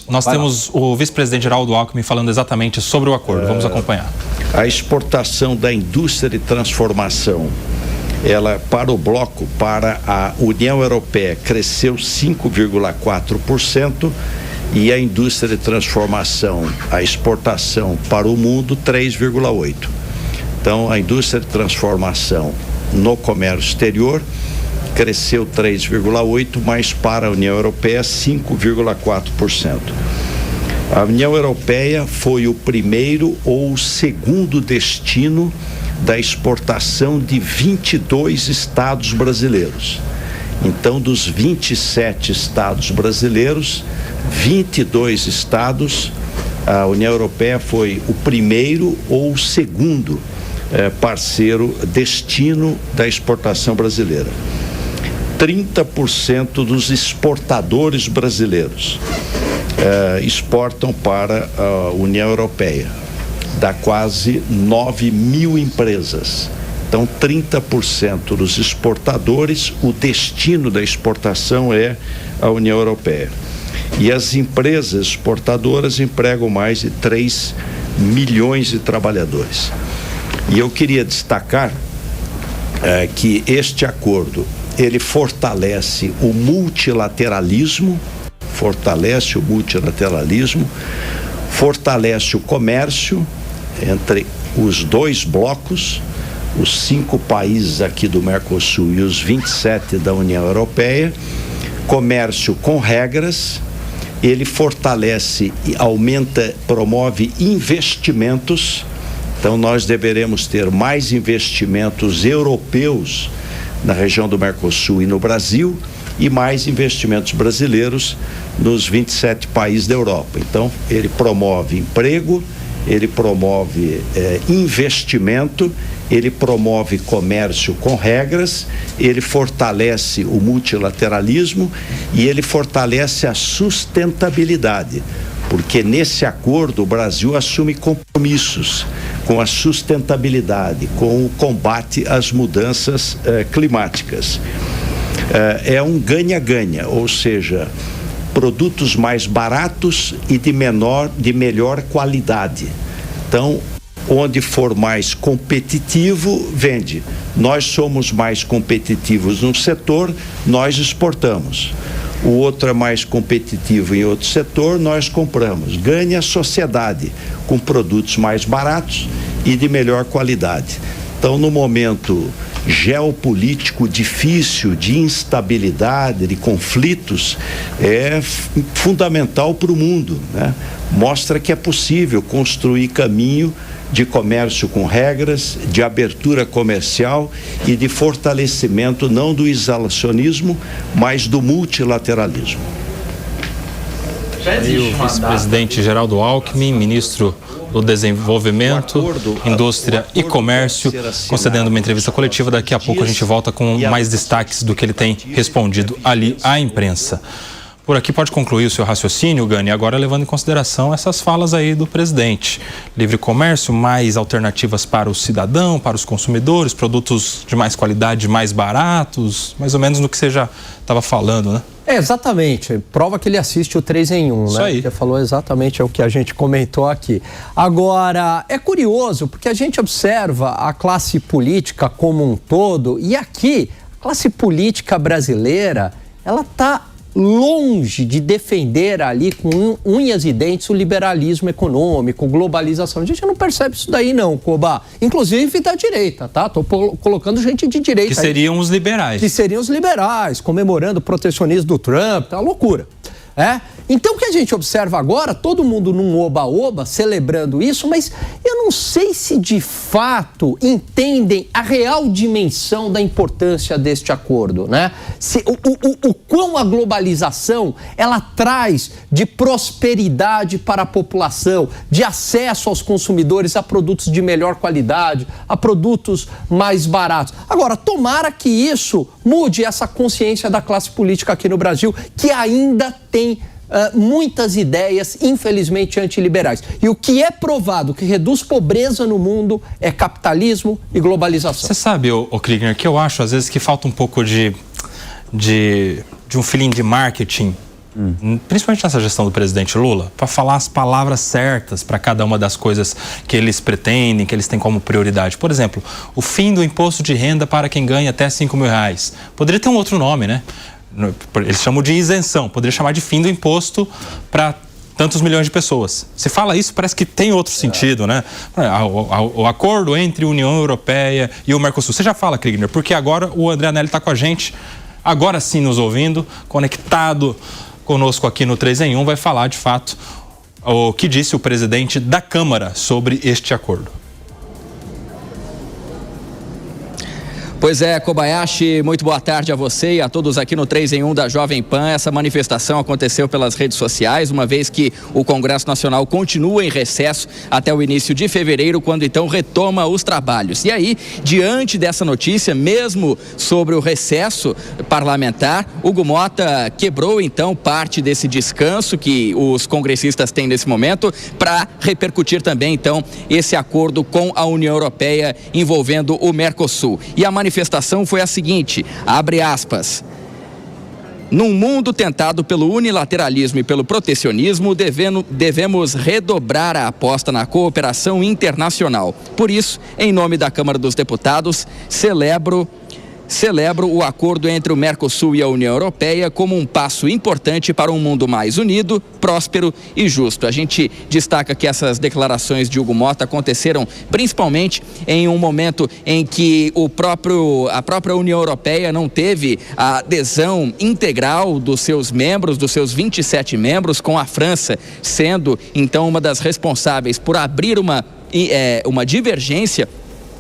nós temos o vice-presidente Geraldo Alckmin falando exatamente sobre o acordo. Vamos acompanhar. A exportação da indústria de transformação, ela para o bloco, para a União Europeia, cresceu 5,4% e a indústria de transformação, a exportação para o mundo, 3,8%. Então, a indústria de transformação no comércio exterior cresceu 3,8%, mas para a União Europeia 5,4%. A União Europeia foi o primeiro ou o segundo destino da exportação de 22 estados brasileiros. Então, dos 27 estados brasileiros, 22 estados, a União Europeia foi o primeiro ou o segundo parceiro destino da exportação brasileira. 30% dos exportadores brasileiros exportam para a União Europeia, dá quase 9 mil empresas. Então, 30% dos exportadores, o destino da exportação é a União Europeia. E as empresas exportadoras empregam mais de 3 milhões de trabalhadores. E eu queria destacar que este acordo, ele fortalece o multilateralismo, fortalece o comércio entre os dois blocos, os 5 países aqui do Mercosul e os 27 da União Europeia, comércio com regras, ele fortalece e aumenta, promove investimentos. Então, nós deveremos ter mais investimentos europeus na região do Mercosul e no Brasil e mais investimentos brasileiros nos 27 países da Europa. Então, ele promove emprego, ele promove investimento, ele promove comércio com regras, ele fortalece o multilateralismo e ele fortalece a sustentabilidade, porque nesse acordo o Brasil assume compromissos com a sustentabilidade, com o combate às mudanças climáticas. É um ganha-ganha, ou seja, produtos mais baratos e de melhor qualidade. Então, onde for mais competitivo, vende. Nós somos mais competitivos num setor, nós exportamos. O outro é mais competitivo em outro setor, nós compramos. Ganha a sociedade com produtos mais baratos e de melhor qualidade. Então, no momento geopolítico difícil, de instabilidade, de conflitos, é fundamental para o mundo, né? Mostra que é possível construir caminho de comércio com regras, de abertura comercial e de fortalecimento não do isolacionismo, mas do multilateralismo. E o vice-presidente Geraldo Alckmin, ministro do Desenvolvimento, Indústria e Comércio, concedendo uma entrevista coletiva. Daqui a pouco a gente volta com mais destaques do que ele tem respondido ali à imprensa. Por aqui pode concluir o seu raciocínio, Gani, agora levando em consideração essas falas aí do presidente. Livre comércio, mais alternativas para o cidadão, para os consumidores, produtos de mais qualidade, mais baratos, mais ou menos no que você já estava falando, né? Exatamente. Prova que ele assiste o 3 em 1, Isso né? aí. Você falou exatamente o que a gente comentou aqui. Agora, é curioso, porque a gente observa a classe política como um todo, e aqui, a classe política brasileira, ela está longe de defender ali com unhas e dentes o liberalismo econômico, globalização. A gente não percebe isso daí não, Coba. Inclusive da direita, tá? Tô colocando gente de direita. Que seriam os liberais. Que seriam os liberais, comemorando o protecionismo do Trump, tá uma loucura. Então, o que a gente observa agora, todo mundo num oba-oba, celebrando isso, mas eu não sei se de fato entendem a real dimensão da importância deste acordo, né? O quão a globalização, ela traz de prosperidade para a população, de acesso aos consumidores a produtos de melhor qualidade, a produtos mais baratos. Agora, tomara que isso mude essa consciência da classe política aqui no Brasil, que ainda tem muitas ideias, infelizmente, antiliberais. E o que é provado que reduz pobreza no mundo é capitalismo e globalização. Você sabe, Kriegner, que eu acho às vezes que falta um pouco de um feeling de marketing principalmente nessa gestão do presidente Lula, para falar as palavras certas para cada uma das coisas que eles pretendem, que eles têm como prioridade. Por exemplo, o fim do imposto de renda para quem ganha até R$5.000. Poderia ter um outro nome, né? Eles chamam de isenção, poderia chamar de fim do imposto para tantos milhões de pessoas. Se fala isso, parece que tem outro sentido, né? O acordo entre a União Europeia e o Mercosul. Você já fala, Kriegner, porque agora o André Anelli está com a gente, agora sim nos ouvindo, conectado conosco aqui no 3 em 1, vai falar de fato o que disse o presidente da Câmara sobre este acordo. Pois é, Kobayashi, muito boa tarde a você e a todos aqui no 3 em 1 da Jovem Pan. Essa manifestação aconteceu pelas redes sociais, uma vez que o Congresso Nacional continua em recesso até o início de fevereiro, quando então retoma os trabalhos. E aí, diante dessa notícia, mesmo sobre o recesso parlamentar, Hugo Motta quebrou então parte desse descanso que os congressistas têm nesse momento para repercutir também então esse acordo com a União Europeia envolvendo o Mercosul. E a manifestação foi a seguinte, abre aspas: num mundo tentado pelo unilateralismo e pelo protecionismo, devemos redobrar a aposta na cooperação internacional. Por isso, em nome da Câmara dos Deputados, celebro o acordo entre o Mercosul e a União Europeia como um passo importante para um mundo mais unido, próspero e justo. A gente destaca que essas declarações de Hugo Motta aconteceram principalmente em um momento em que a própria União Europeia não teve a adesão integral dos seus membros, dos seus 27 membros, com a França sendo então uma das responsáveis por abrir uma divergência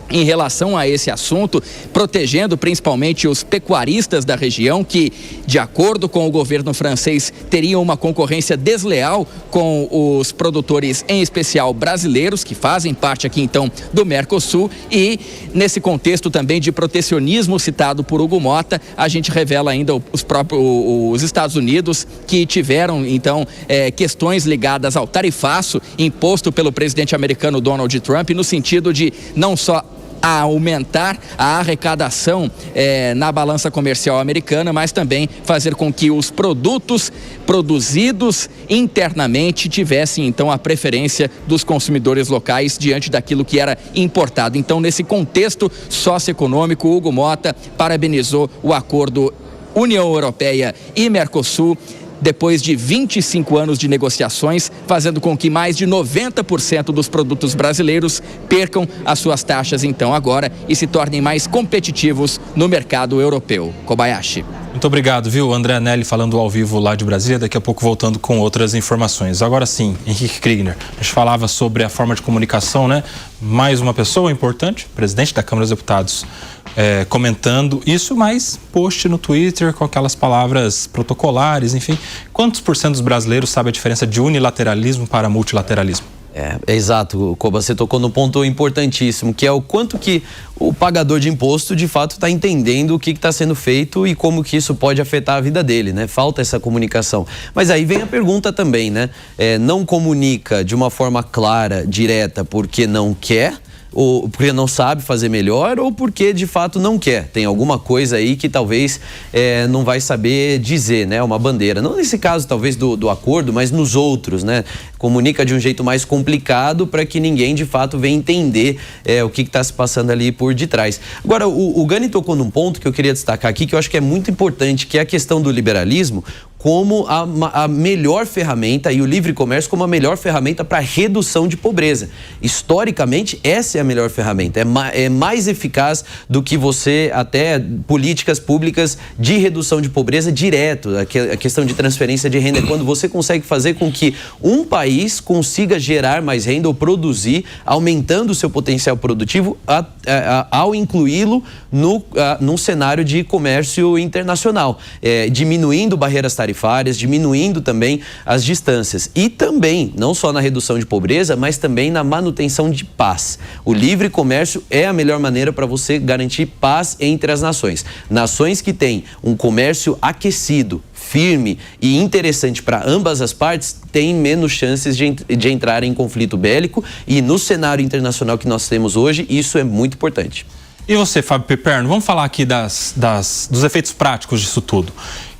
em relação a esse assunto, protegendo principalmente os pecuaristas da região que, de acordo com o governo francês, teriam uma concorrência desleal com os produtores, em especial brasileiros, que fazem parte aqui então do Mercosul. E nesse contexto também de protecionismo citado por Hugo Motta, a gente revela ainda os Estados Unidos, que tiveram então questões ligadas ao tarifaço imposto pelo presidente americano Donald Trump, no sentido de não só a aumentar a arrecadação na balança comercial americana, mas também fazer com que os produtos produzidos internamente tivessem então a preferência dos consumidores locais diante daquilo que era importado. Então, nesse contexto socioeconômico, Hugo Motta parabenizou o acordo União Europeia e Mercosul, depois de 25 anos de negociações, fazendo com que mais de 90% dos produtos brasileiros percam as suas taxas então agora e se tornem mais competitivos no mercado europeu. Kobayashi. Muito obrigado, viu? André Anelli falando ao vivo lá de Brasília, daqui a pouco voltando com outras informações. Agora sim, Henrique Kriegner, a gente falava sobre a forma de comunicação, né? Mais uma pessoa importante, presidente da Câmara dos Deputados, comentando isso, mas post no Twitter com aquelas palavras protocolares, enfim. Quantos por cento dos brasileiros sabem a diferença de unilateralismo para multilateralismo? Exato, Koba, você tocou no ponto importantíssimo, que é o quanto que o pagador de imposto de fato está entendendo o que está sendo feito e como que isso pode afetar a vida dele, né? Falta essa comunicação. Mas aí vem a pergunta também, né? Não comunica de uma forma clara, direta, porque não quer, ou porque não sabe fazer melhor, ou porque de fato não quer. Tem alguma coisa aí que talvez não vai saber dizer, né? Uma bandeira. Não nesse caso, talvez, do acordo, mas nos outros, né? Comunica de um jeito mais complicado para que ninguém de fato venha entender o que está se passando ali por detrás. Agora, o Gani tocou num ponto que eu queria destacar aqui, que eu acho que é muito importante, que é a questão do liberalismo como a melhor ferramenta, e o livre comércio como a melhor ferramenta para redução de pobreza. Historicamente, essa é a melhor ferramenta, é mais eficaz do que você, até políticas públicas de redução de pobreza direto, a questão de transferência de renda, é quando você consegue fazer com que um país consiga gerar mais renda ou produzir, aumentando o seu potencial produtivo ao incluí-lo num cenário de comércio internacional, diminuindo barreiras tarifárias, diminuindo também as distâncias e também, não só na redução de pobreza, mas também na manutenção de paz. O livre comércio é a melhor maneira para você garantir paz entre as nações. Nações que têm um comércio aquecido, firme e interessante para ambas as partes, têm menos chances de entrar em conflito bélico, e no cenário internacional que nós temos hoje, isso é muito importante. E você, Fábio Piperno, vamos falar aqui dos efeitos práticos disso tudo.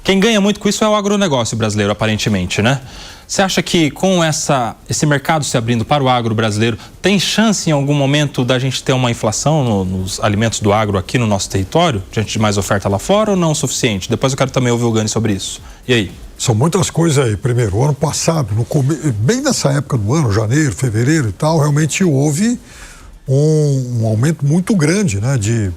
Quem ganha muito com isso é o agronegócio brasileiro, aparentemente, né? Você acha que com esse mercado se abrindo para o agro brasileiro, tem chance em algum momento da gente ter uma inflação nos alimentos do agro aqui no nosso território, diante de mais oferta lá fora, ou não o suficiente? Depois eu quero também ouvir o Gani sobre isso. E aí? São muitas coisas aí. Primeiro, o ano passado, bem nessa época do ano, janeiro, fevereiro e tal, realmente houve um aumento muito grande, né, de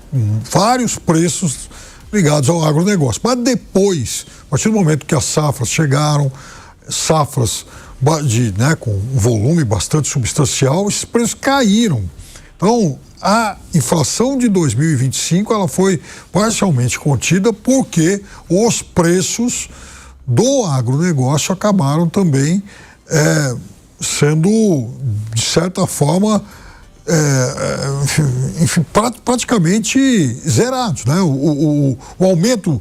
vários preços ligados ao agronegócio. Mas depois, a partir do momento que as safras chegaram, safras com um volume bastante substancial, esses preços caíram. Então, a inflação de 2025 ela foi parcialmente contida porque os preços do agronegócio acabaram também sendo, de certa forma, enfim, praticamente zerados, né? O aumento,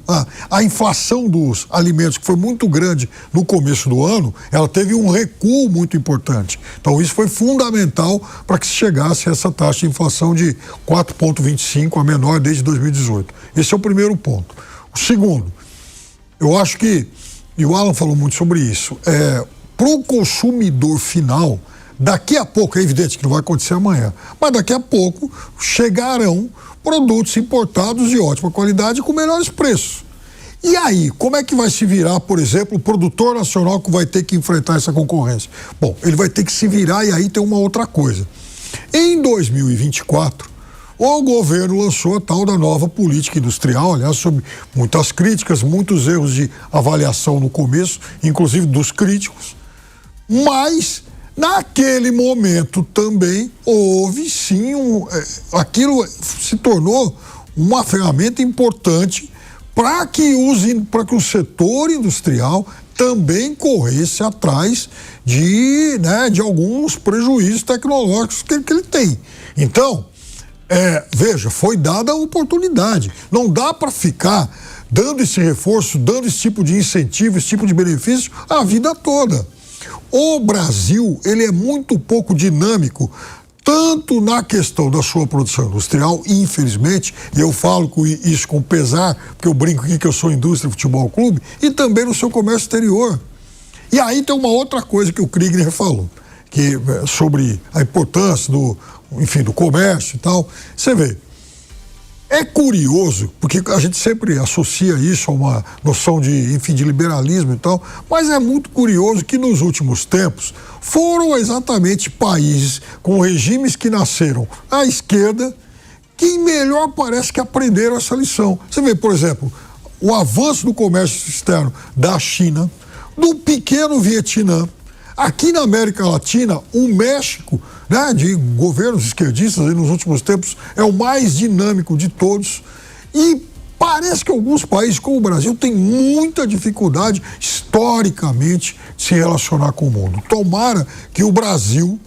a inflação dos alimentos, que foi muito grande no começo do ano, ela teve um recuo muito importante. Então isso foi fundamental para que se chegasse a essa taxa de inflação de 4,25, a menor desde 2018. Esse é o primeiro ponto. O segundo, eu acho que, e o Alan falou muito sobre isso, para o consumidor final, daqui a pouco, é evidente que não vai acontecer amanhã, mas daqui a pouco chegarão produtos importados de ótima qualidade com melhores preços. E aí, como é que vai se virar, por exemplo, o produtor nacional que vai ter que enfrentar essa concorrência? Bom, ele vai ter que se virar e aí tem uma outra coisa. Em 2024, o governo lançou a tal da nova política industrial, aliás, sob muitas críticas, muitos erros de avaliação no começo, inclusive dos críticos, mas naquele momento também houve sim, aquilo se tornou uma ferramenta importante para que o setor industrial também corresse atrás de alguns prejuízos tecnológicos que ele tem. Então, veja, foi dada a oportunidade. Não dá para ficar dando esse reforço, dando esse tipo de incentivo, esse tipo de benefício a vida toda. O Brasil, ele é muito pouco dinâmico, tanto na questão da sua produção industrial, infelizmente, e eu falo isso com pesar, porque eu brinco aqui que eu sou indústria futebol clube, e também no seu comércio exterior. E aí tem uma outra coisa que o Kriegner falou, sobre a importância do comércio e tal. Você vê, é curioso, porque a gente sempre associa isso a uma noção de liberalismo e tal, mas é muito curioso que nos últimos tempos foram exatamente países com regimes que nasceram à esquerda que melhor parece que aprenderam essa lição. Você vê, por exemplo, o avanço do comércio externo da China, do pequeno Vietnã. Aqui na América Latina, o México, de governos esquerdistas nos últimos tempos, é o mais dinâmico de todos. E parece que alguns países, como o Brasil, têm muita dificuldade, historicamente, de se relacionar com o mundo. Tomara que o Brasil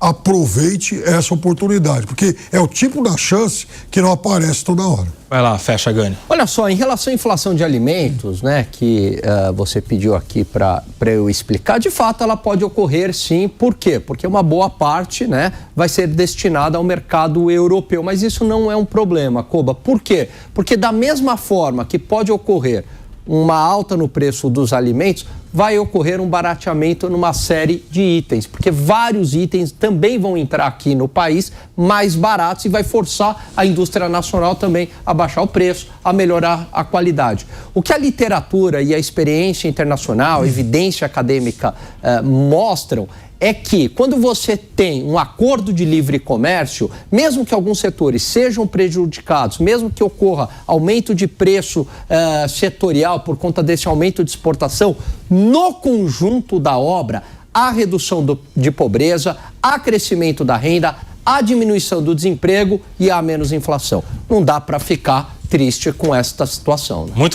aproveite essa oportunidade, porque é o tipo da chance que não aparece toda hora. Vai lá, fecha, Gani. Olha só, em relação à inflação de alimentos, que você pediu aqui para eu explicar, de fato ela pode ocorrer sim. Por quê? Porque uma boa parte, vai ser destinada ao mercado europeu, mas isso não é um problema, Koba. Por quê? Porque da mesma forma que pode ocorrer uma alta no preço dos alimentos, vai ocorrer um barateamento numa série de itens, porque vários itens também vão entrar aqui no país mais baratos e vai forçar a indústria nacional também a baixar o preço, a melhorar a qualidade. O que a literatura e a experiência internacional, a evidência acadêmica mostram é que quando você tem um acordo de livre comércio, mesmo que alguns setores sejam prejudicados, mesmo que ocorra aumento de preço setorial por conta desse aumento de exportação, no conjunto da obra, há redução de pobreza, há crescimento da renda, há diminuição do desemprego e há menos inflação. Não dá para ficar triste com esta situação. Muito